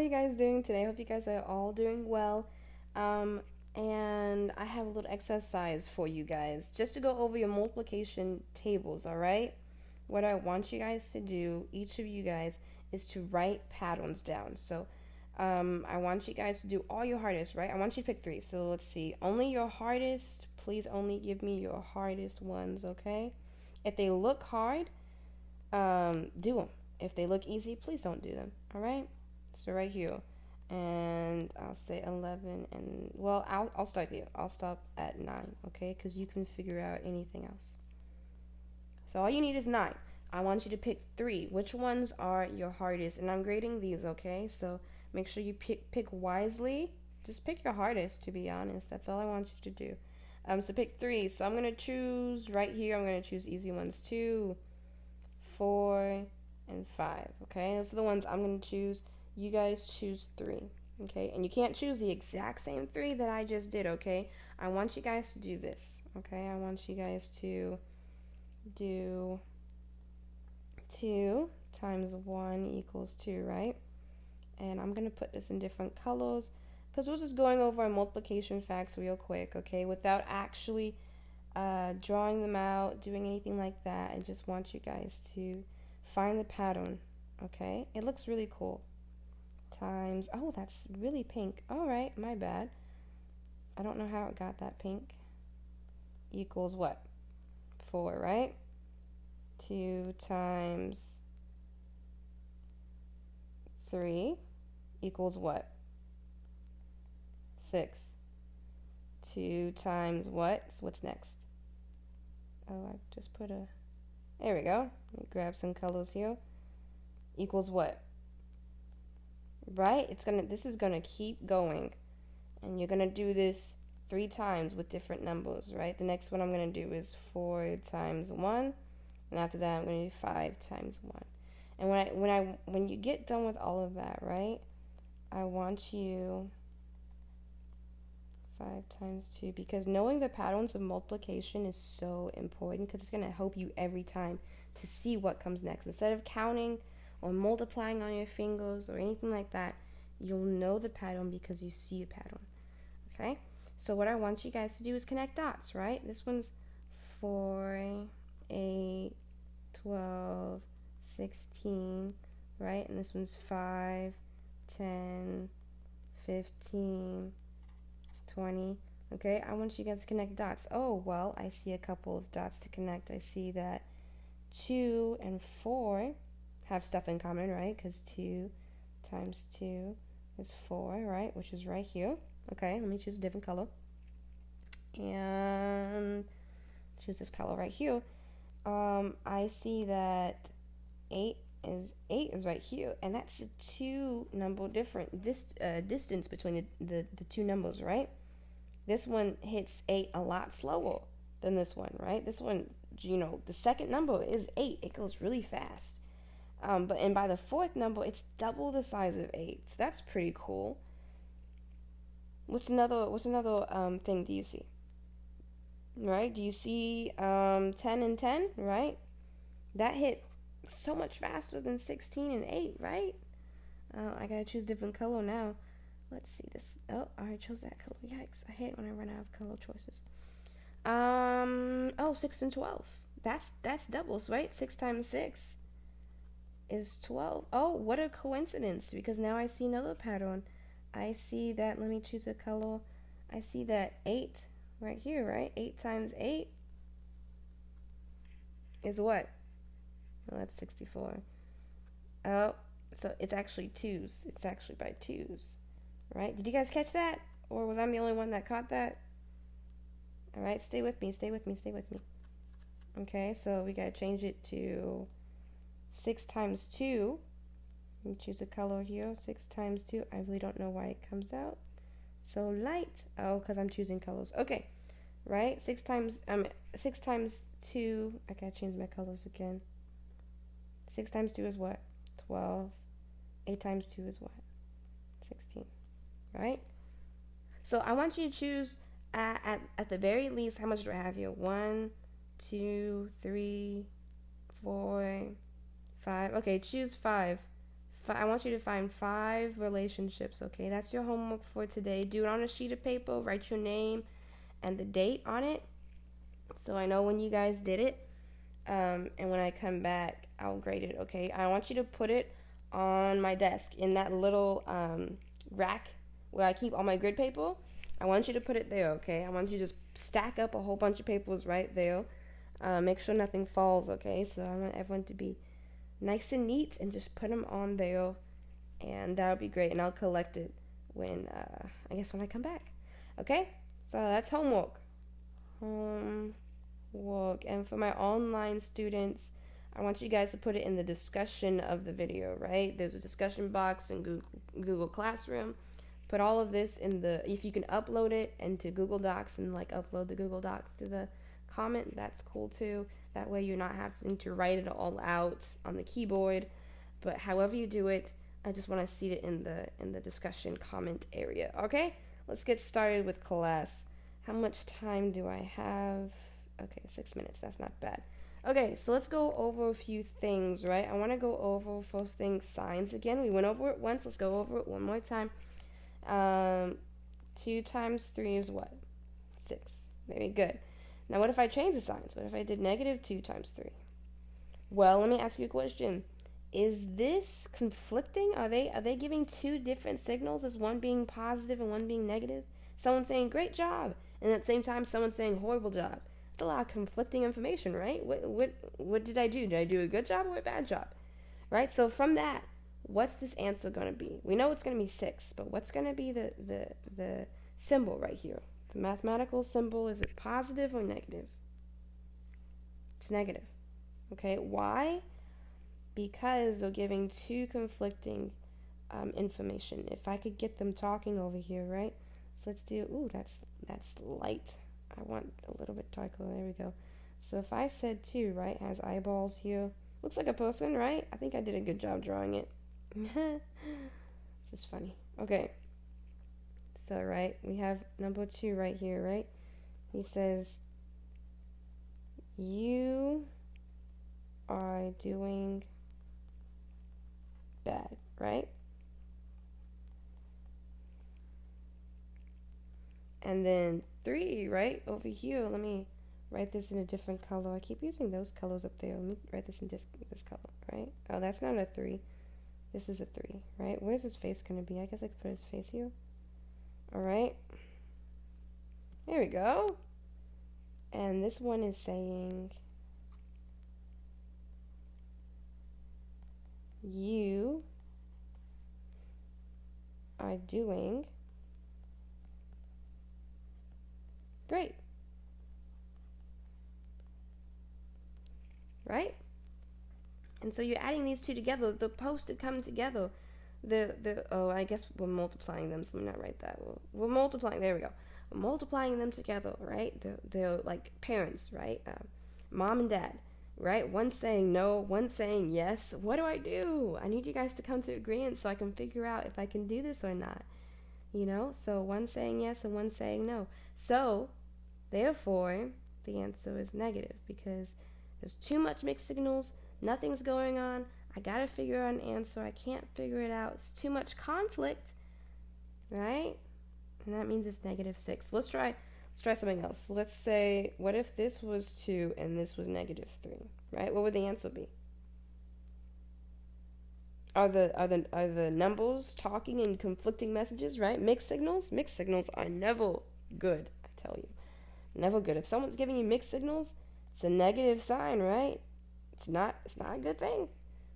you guys doing today? I hope you guys are all doing well. Um, and I have a little exercise for you guys just to go over your multiplication tables, all right? What I want you guys to do, each of you guys, is to write patterns down. So, I want you guys to do all your hardest, right? I want you to pick three. So let's see. Only your hardest. Please only give me your hardest ones, okay? If they look hard, do them. If they look easy, please don't do them, all right? So right here, and I'll say 11, and well, I'll start here. I'll stop at 9, okay? Because you can figure out anything else. So all you need is 9. I want you to pick 3. Which ones are your hardest? And I'm grading these, okay? So make sure you pick wisely. Just pick your hardest, to be honest. That's all I want you to do. So pick 3. So I'm gonna choose right here. I'm gonna choose easy ones: 2, 4, and 5. Okay, those are the ones I'm gonna choose. You guys choose 3. Okay, and you can't choose the exact same 3 that I just did. Okay, I want you guys to do this. Okay, I want you guys to do 2 times 1 equals 2, right? And I'm gonna put this in different colors because we're just going over our multiplication facts real quick, okay, without actually drawing them out, doing anything like that. I just want you guys to find the pattern, okay? It looks really cool. Times, oh, that's really pink. All right, my bad. I don't know how it got that pink. Equals what? 4, right? 2 times 3 equals what? 6. 2 times what? So what's next? Oh, I just put a... There we go. Let me grab some colors here. Equals what? Right? This is gonna keep going. And you're gonna do this 3 times with different numbers, right? The next one I'm gonna do is 4 times 1. And after that I'm gonna do 5 times 1. And when you get done with all of that, right? I want you 5 times 2, because knowing the patterns of multiplication is so important because it's going to help you every time to see what comes next. Instead of counting or multiplying on your fingers or anything like that, you'll know the pattern because you see a pattern. Okay? So what I want you guys to do is connect dots, right? This one's 4, 8, 12, 16, right? And this one's 5, 10, 15, 20. Okay, I want you guys to connect dots. Oh, well, I see a couple of dots to connect. I see that 2 and 4 have stuff in common, right? Because 2 times 2 is 4, right? Which is right here. Okay, let me choose a different color. And choose this color right here. I see that 8 is right here, and that's a 2 number different distance between the two numbers, right? This one hits 8 a lot slower than this one, right? This one, the second number is 8. It goes really fast. But by the fourth number, it's double the size of 8. So that's pretty cool. What's another thing do you see? Right? Do you see 10 and 10, right? That hit so much faster than 16 and 8, right? I gotta choose different color now. Let's see this. Oh, I already chose that color. Yikes. I hate when I run out of color choices. 6 and 12. That's doubles, right? 6 times 6 is 12. Oh, what a coincidence, because now I see another pattern. I see that, let me choose a color. I see that 8 right here, right? 8 times 8 is what? Well, that's 64. Oh, so it's actually 2s. It's actually by 2s. Right? Did you guys catch that? Or was I the only one that caught that? All right, stay with me. Okay, so we gotta change it to 6 times 2. Let me choose a color here. 6 times 2. I really don't know why it comes out so light. Oh, because I'm choosing colors. Okay, right? 6 times 2. I gotta change my colors again. 6 times 2 is what? 12. 8 times 2 is what? 16. Right? So I want you to choose at the very least, how much do I have here? 1, 2, 3, 4, 5. Okay, choose 5. I want you to find 5 relationships, okay? That's your homework for today. Do it on a sheet of paper. Write your name and the date on it so I know when you guys did it. And when I come back, I'll grade it, okay? I want you to put it on my desk in that little rack where I keep all my grid paper. I want you to put it there, okay? I want you to just stack up a whole bunch of papers right there. Make sure nothing falls, okay? So I want everyone to be nice and neat and just put them on there, and that'll be great. And I'll collect it when I come back, okay? So that's homework. And for my online students, I want you guys to put it in the discussion of the video, right? There's a discussion box in Google Classroom. Put all of this in if you can upload it into Google Docs and like upload the Google Docs to the comment, that's cool too. That way you're not having to write it all out on the keyboard. But however you do it, I just want to see it in the discussion comment area. Okay, let's get started with class. How much time do I have? Okay, 6 minutes. That's not bad. Okay, so let's go over a few things, right? I want to go over first thing signs again. We went over it once. Let's go over it one more time. 2 times 3 is what? 6. Very good. Now, what if I change the signs? What if I did -2 times 3? Well, let me ask you a question. Is this conflicting? Are they giving 2 different signals, as one being positive and one being negative? Someone saying great job, and at the same time, someone saying horrible job. That's a lot of conflicting information, right? What did I do? Did I do a good job or a bad job? Right? So from that, what's this answer going to be? We know it's going to be 6, but what's going to be the symbol right here? The mathematical symbol, is it positive or negative? It's negative. Okay, why? Because they're giving 2 conflicting information. If I could get them talking over here, right? So let's do, that's light. I want a little bit darker. There we go. So if I said 2, right, has eyeballs here. Looks like a person, right? I think I did a good job drawing it. This is funny. Okay. So, right, we have number 2 right here, right? He says, you are doing bad, right? And then 3, right, over here, let me write this in a different color. I keep using those colors up there. Let me write this in this color, right? Oh, that's not a 3. This is a 3, right? Where's his face going to be? I guess I could put his face here. All right. There we go. And this one is saying, you are doing great. Right? And so you're adding these 2 together. They're supposed to come together. I guess we're multiplying them, so let me not write that. We're multiplying, there we go. We're multiplying them together, right? They're like parents, right? Mom and dad, right? One saying no, one saying yes. What do? I need you guys to come to agreement so I can figure out if I can do this or not. So one saying yes and one saying no. So, therefore, the answer is negative because there's too much mixed signals, nothing's going on. I gotta figure out an answer. I can't figure it out. It's too much conflict, right? And that means it's -6. Let's try something else. Let's say, what if this was 2 and this was -3, right? What would the answer be? Are the numbers talking in conflicting messages, right? Mixed signals are never good, I tell you. Never good. If someone's giving you mixed signals, it's a negative sign, right? It's not a good thing.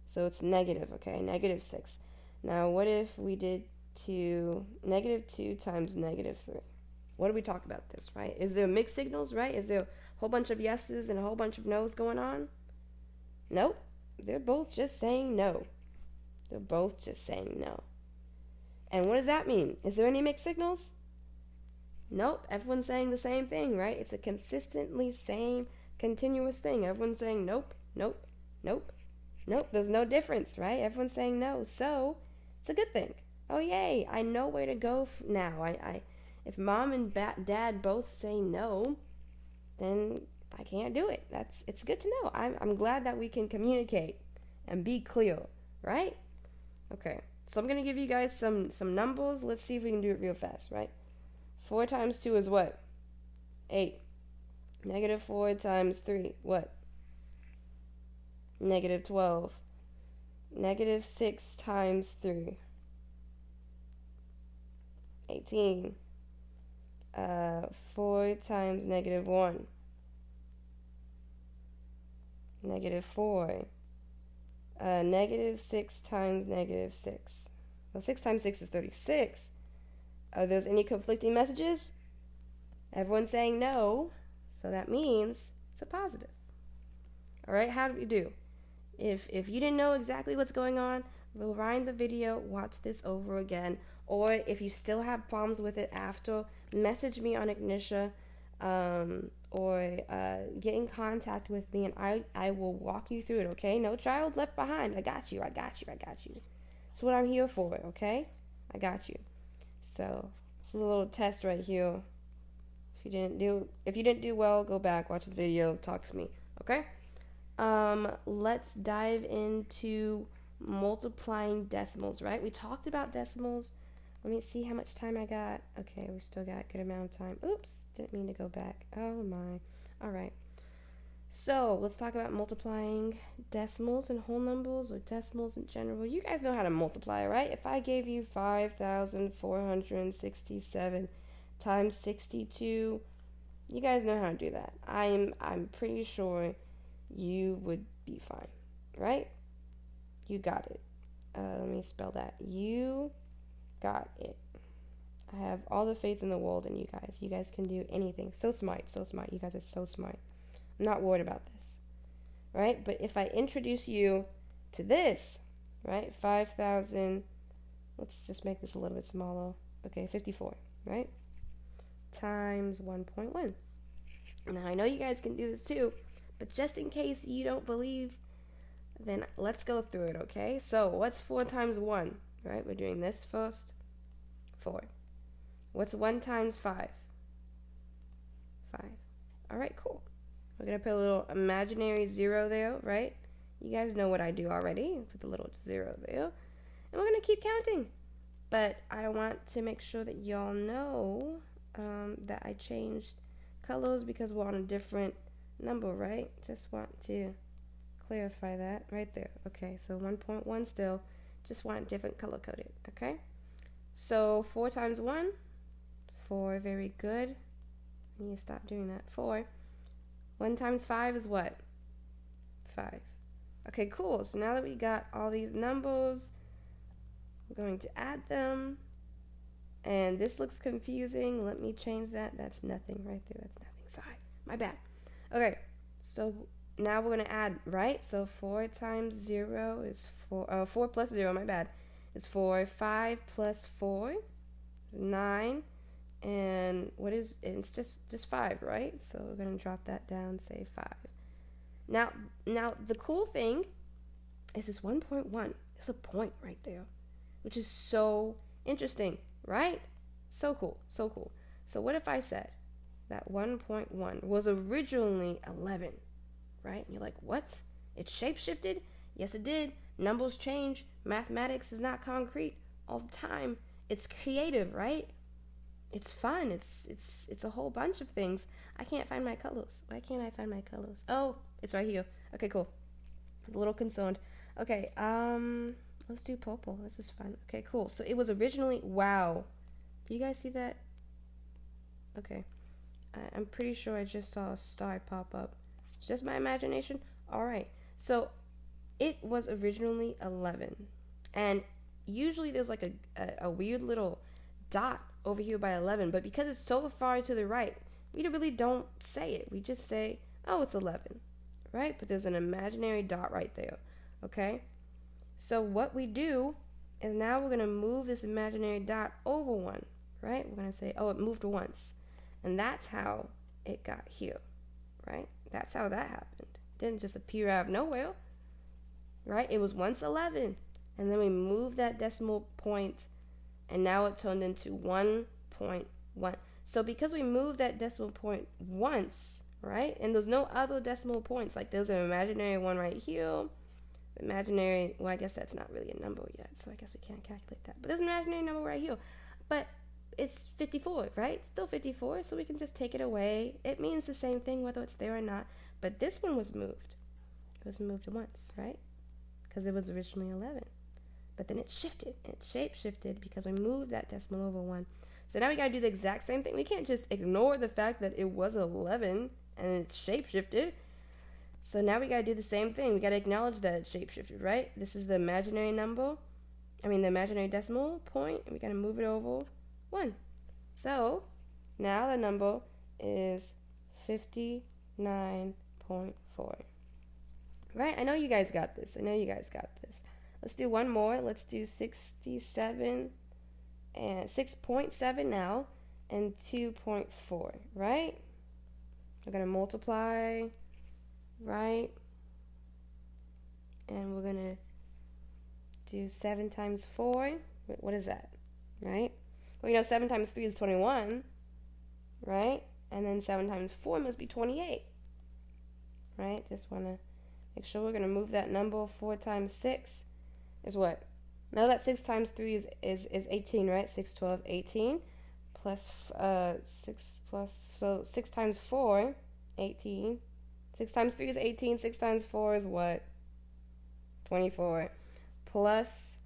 So it's negative, okay? -6. Now, what if we did -2 times -3? What do we talk about this, right? Is there mixed signals, right? Is there a whole bunch of yeses and a whole bunch of no's going on? Nope. They're both just saying no. And what does that mean? Is there any mixed signals? Nope. Everyone's saying the same thing, right? It's a consistently same continuous thing. Everyone's saying nope, nope, nope, nope. There's no difference, right? Everyone's saying no. So it's a good thing. Oh, yay. I know where to go now. If mom and dad both say no, then I can't do it. It's good to know. I'm glad that we can communicate and be clear, right? Okay, so I'm going to give you guys some numbers. Let's see if we can do it real fast, right? 4 times 2 is what? 8. Negative 4 times 3, what? Negative 12. Negative 6 times 3, 18. 4 times negative 1, negative 4. Negative 6 times negative 6. Well, 6 times 6 is 36. Are there any conflicting messages? Everyone's saying no, so that means it's a positive. All right, how do we do? If you didn't know exactly what's going on, rewind the video, watch this over again. Or if you still have problems with it after, message me on Ignitia, or get in contact with me, and I will walk you through it, okay? No child left behind. I got you. That's what I'm here for, okay? I got you. So it's a little test right here. If you didn't do well, go back, watch this video, talk to me, okay? Let's dive into multiplying decimals, right? We talked about decimals. Let me see how much time I got. Okay, we still got a good amount of time. Oops, didn't mean to go back. Oh my. All right. So let's talk about multiplying decimals and whole numbers, or decimals in general. You guys know how to multiply, right? If I gave you 5,467 times 62, you guys know how to do that. I'm pretty sure you would be fine, right? You got it. Let me spell that. You got it. I have all the faith in the world in you guys. You guys can do anything. So smart. You guys are so smart. I'm not worried about this, right? But if I introduce you to this, right? 5,000, let's just make this a little bit smaller. Okay, 54, right? Times 1.1. Now, I know you guys can do this too, but just in case you don't believe, then let's go through it, okay? So what's 4 times 1, right? We're doing this first. 4. What's 1 times 5? 5. All right, cool. We're going to put a little imaginary 0 there, right? You guys know what I do already. Put the little 0 there. And we're going to keep counting. But I want to make sure that y'all know that I changed colors because we're on a different number, right? Just want to clarify that right there. Okay, so 1.1 still. Just want different color coded, okay? So 4 times 1, 4, very good. I need to stop doing that. 4. 1 times 5 is what? 5. Okay, cool. So now that we got all these numbers, we're going to add them. And this looks confusing. Let me change that. That's nothing right there. That's nothing. Sorry. My bad. Okay, so now we're going to add, right? So 4 times 0 is 4. 4 plus 0, my bad, is 4. 5 plus 4 is 9. And what is, it's just 5, right? So we're going to drop that down, say 5. Now the cool thing is this 1.1. There's a point right there, which is so interesting, right? So cool. So what if I said that 1.1 was originally 11, right? And you're like, what? It shapeshifted? Yes, it did. Numbers change. Mathematics is not concrete all the time. It's creative, right? It's fun. It's a whole bunch of things. I can't find my colors. Why can't I find my colors? Oh, it's right here. Okay, cool. A little concerned. Okay, let's do purple. This is fun. Okay, cool. So it was originally, wow. Do you guys see that? Okay. I'm pretty sure I just saw a star pop up. It's just my imagination. All right. So it was originally 11. And usually there's like a weird little dot over here by 11, but because it's so far to the right, we really don't say it. We just say, oh, it's 11, right? But there's an imaginary dot right there, okay? So what we do is now we're going to move this imaginary dot over 1, right? We're going to say, oh, it moved once. And that's how it got here, right? That's how that happened. It didn't just appear out of nowhere, right? It was once 11, and then we moved that decimal point, and now it turned into 1.1. So because we moved that decimal point once, right? And there's no other decimal points. Like there's an imaginary one right here. imaginary, well, I guess that's not really a number yet, so I guess we can't calculate that. But there's an imaginary number right here. But it's 54, right? It's still 54, so we can just take it away. It means the same thing whether it's there or not. But this one was moved. It was moved once, right? Because it was originally 11. But then it shifted. It shape-shifted because we moved that decimal over 1. So now we got to do the exact same thing. We can't just ignore the fact that it was 11 and it shape-shifted. So now we got to do the same thing. We got to acknowledge that it shape-shifted, right? This is the imaginary number. The imaginary decimal point. And we got to move it over 1. So now the number is 59.4. Right? I know you guys got this. Let's do one more. Let's do 67 and 6.7 now and 2.4, right? We're going to multiply, right? And we're going to do 7 times 4. What is that, right? Well, 7 times 3 is 21, right? And then 7 times 4 must be 28, right? Just want to make sure we're going to move that number. 4 times 6 is what? Now that 6 times 3 is 18, right? 6, 12, 18. Plus 6 plus, so 6 times 4, 18. 6 times 3 is 18. 6 times 4 is what? 24. Plus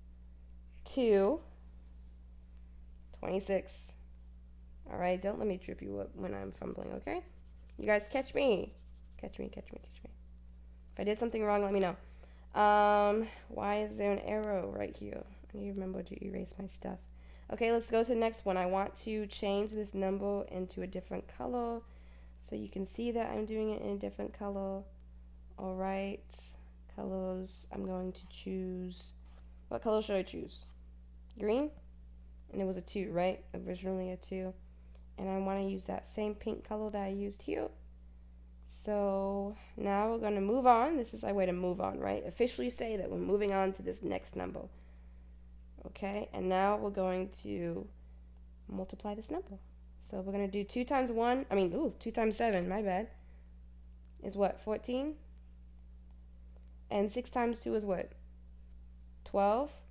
2, 26. All right, don't let me trip you up when I'm fumbling, okay? You guys catch me. Catch me. If I did something wrong, let me know. Why is there an arrow right here? I need to remember to erase my stuff. Okay, let's go to the next one. I want to change this number into a different color so you can see that I'm doing it in a different color. All right, colors. I'm going to choose. What color should I choose? Green? And it was a 2, right? Originally a 2. And I want to use that same pink color that I used here. So now we're going to move on. This is our way to move on, right? Officially say that we're moving on to this next number. Okay, and now we're going to multiply this number. So we're going to do 2 times 2 times 7, my bad, is what? 14? And 6 times 2 is what? 12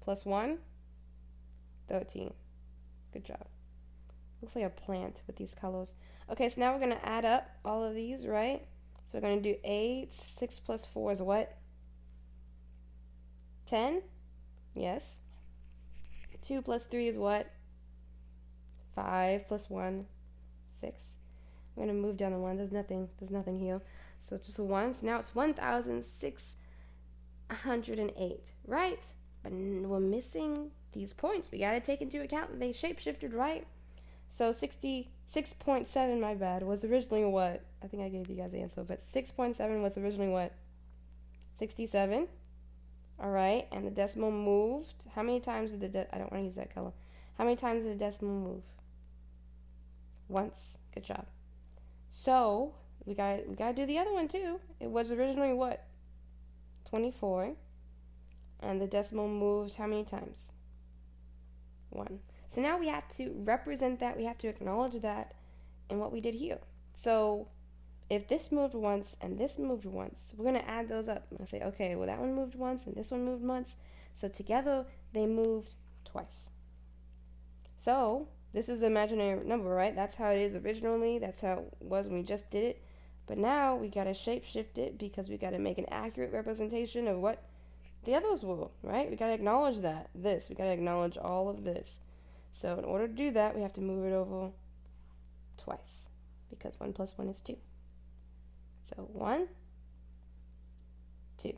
plus 1? 13. Good job. Looks like a plant with these colors. Okay, so now we're going to add up all of these, right? So we're going to do 8. 6 plus 4 is what? 10? Yes. 2 plus 3 is what? 5 plus 1, 6. We're going to move down the 1. There's nothing here. So it's just a 1. So now it's 1,608, right? But we're missing these points. We got to take into account that they shape-shifted, right? So 66.7, my bad, was originally what? I think I gave you guys the answer, but 6.7 was originally what? 67. All right, and the decimal moved. How many times did I don't want to use that color. How many times did the decimal move? Once. Good job. So we got to do the other one too. It was originally what? 24. And the decimal moved how many times? 1. So now we have to represent that. We have to acknowledge that in what we did here. So if this moved once and this moved once, we're going to add those up. I'm going to say, okay, well, that one moved once and this one moved once. So together, they moved twice. So this is the imaginary number, right? That's how it is originally. That's how it was when we just did it. But now we got to shape shift it because we got to make an accurate representation of what the others were, right? We got to acknowledge that. We got to acknowledge all of this. So in order to do that, we have to move it over twice because 1 plus 1 is 2. So 1, 2.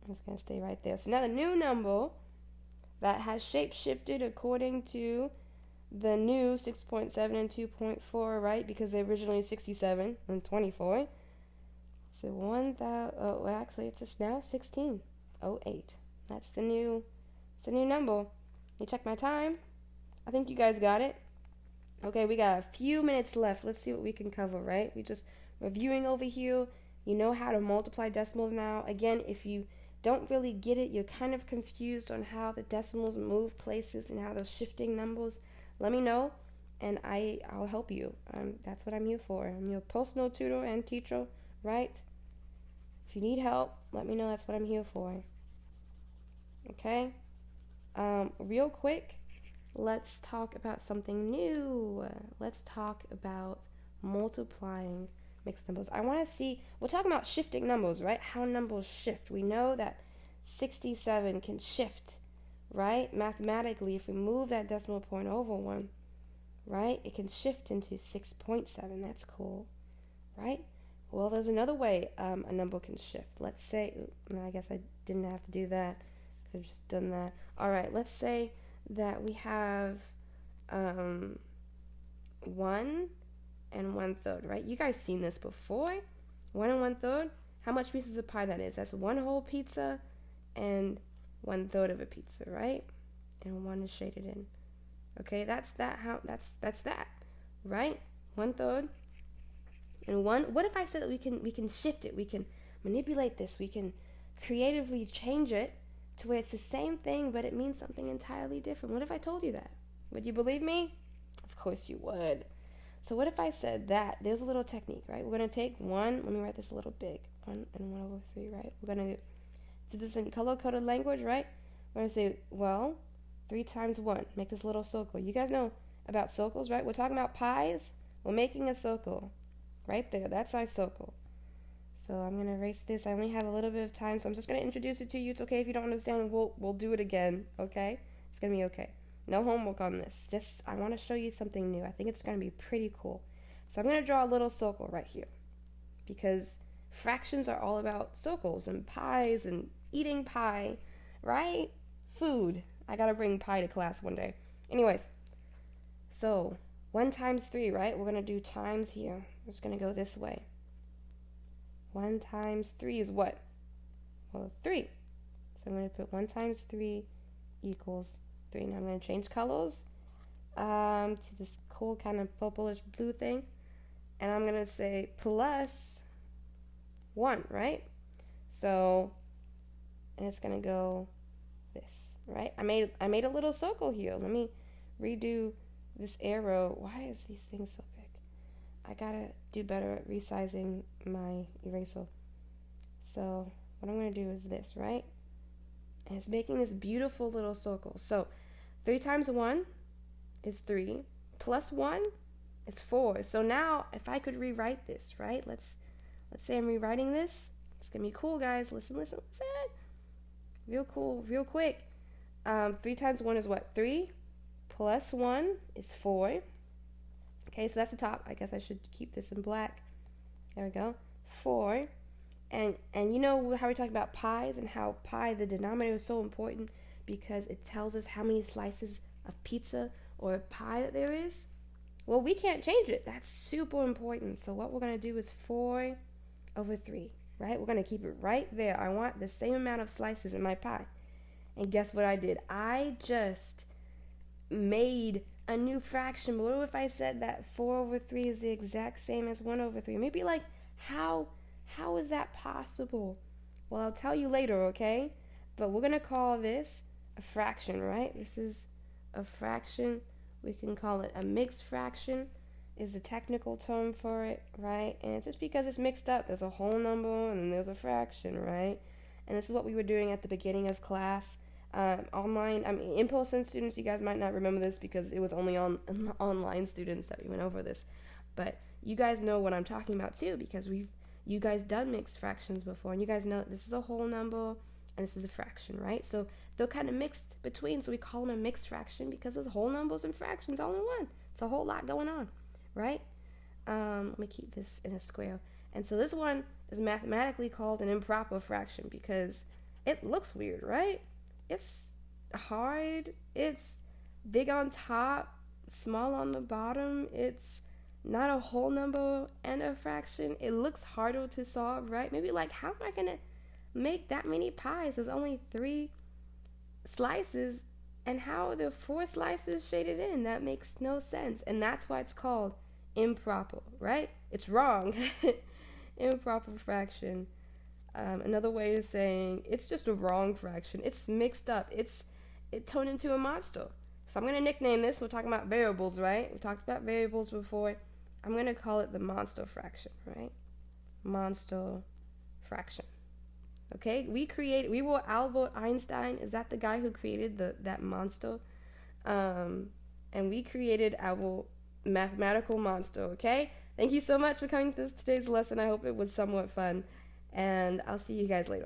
I'm just going to stay right there. So now the new number that has shape-shifted according to the new 6.7 and 2.4, right? Because they originally 67 and 24. So 1,000, actually it's now 1608. That's the new number. Let me check my time. I think you guys got it. Okay, we got a few minutes left. Let's see what we can cover, right? We just reviewing over here. You know how to multiply decimals now. Again, if you don't really get it, you're kind of confused on how the decimals move places and how they're shifting numbers, let me know and I'll help you. That's what I'm here for. I'm your personal tutor and teacher, right? If you need help, let me know. That's what I'm here for. Okay? Real quick, let's talk about something new. Let's talk about multiplying mixed numbers. I want to see, we're talking about shifting numbers, right? How numbers shift. We know that 67 can shift, right? Mathematically, if we move that decimal point over one, right, it can shift into 6.7. That's cool, right? Well, there's another way a number can shift. Let's say, no, I guess I didn't have to do that. Could have just done that. All right, let's say that we have 1 1/3, right? You guys seen this before? 1 1/3. How much pieces of pie that is? That's one whole pizza and 1/3 of a pizza, right? And one is shaded in. Okay, that's that. That's that, right? 1/3 and one. What if I said that we can shift it? We can manipulate this. We can creatively change it to where it's the same thing, but it means something entirely different. What if I told you that? Would you believe me? Of course you would. So what if I said that? There's a little technique, right? We're gonna take 1. Let me write this a little big. 1 and 1/3, right? We're gonna do this in color-coded language, right? We're gonna say, well, 3 times 1. Make this little circle. You guys know about circles, right? We're talking about pies. We're making a circle. Right there. That's our circle. So I'm going to erase this. I only have a little bit of time, so I'm just going to introduce it to you. It's okay if you don't understand. We'll do it again, okay? It's going to be okay. No homework on this. Just, I want to show you something new. I think it's going to be pretty cool. So I'm going to draw a little circle right here because fractions are all about circles and pies and eating pie, right? Food. I got to bring pie to class one day. Anyways, so 1 times 3, right? We're going to do times here. We're just going to go this way. 1 times 3 is what? Well, 3. So I'm going to put 1 times 3 equals 3. Now I'm going to change colors to this cool kind of purplish blue thing. And I'm going to say plus 1, right? So, and it's going to go this, right? I made a little circle here. Let me redo this arrow. Why is these things so big? I gotta do better at resizing my eraser. So what I'm gonna do is this, right? And it's making this beautiful little circle. So 3 times 1 is 3, plus 1 is 4. So now if I could rewrite this, right? Let's say I'm rewriting this. It's gonna be cool, guys. Listen. Real cool, real quick. 3 times 1 is what? 3. Plus 1 is 4. Okay, so that's the top. I guess I should keep this in black. There we go. 4. And you know how we talk about pies and how pie, the denominator, is so important because it tells us how many slices of pizza or pie that there is? Well, we can't change it. That's super important. So what we're going to do is 4/3, right? We're going to keep it right there. I want the same amount of slices in my pie. And guess what I did? I just made a new fraction. But what if I said that 4/3 is the exact same as 1/3? Maybe like, how is that possible? Well, I'll tell you later, okay? But we're going to call this a fraction, right? This is a fraction. We can call it a mixed fraction is the technical term for it, right? And it's just because it's mixed up. There's a whole number and then there's a fraction, right? And this is what we were doing at the beginning of class. Online, in-person students, you guys might not remember this because it was only on online students that we went over this. But you guys know what I'm talking about too because you guys done mixed fractions before, and you guys know this is a whole number and this is a fraction, right? So they're kind of mixed between, so we call them a mixed fraction because there's whole numbers and fractions all in one. It's a whole lot going on, right? Let me keep this in a square. And so this one is mathematically called an improper fraction because it looks weird, right? It's hard, it's big on top, small on the bottom, it's not a whole number and a fraction. It looks harder to solve, right? Maybe like, how am I gonna make that many pies? There's only 3 slices, and how are there 4 slices shaded in? That makes no sense, and that's why it's called improper, right? It's wrong. Improper fraction. Another way of saying it's just a wrong fraction. It's mixed up. It turned into a monster. So I'm going to nickname this. We're talking about variables, right? We talked about variables before. I'm going to call it the monster fraction, right? Monster fraction. Okay, we were Albert Einstein. Is that the guy who created that monster? And we created our mathematical monster. Okay, thank you so much for coming to today's lesson. I hope it was somewhat fun, and I'll see you guys later.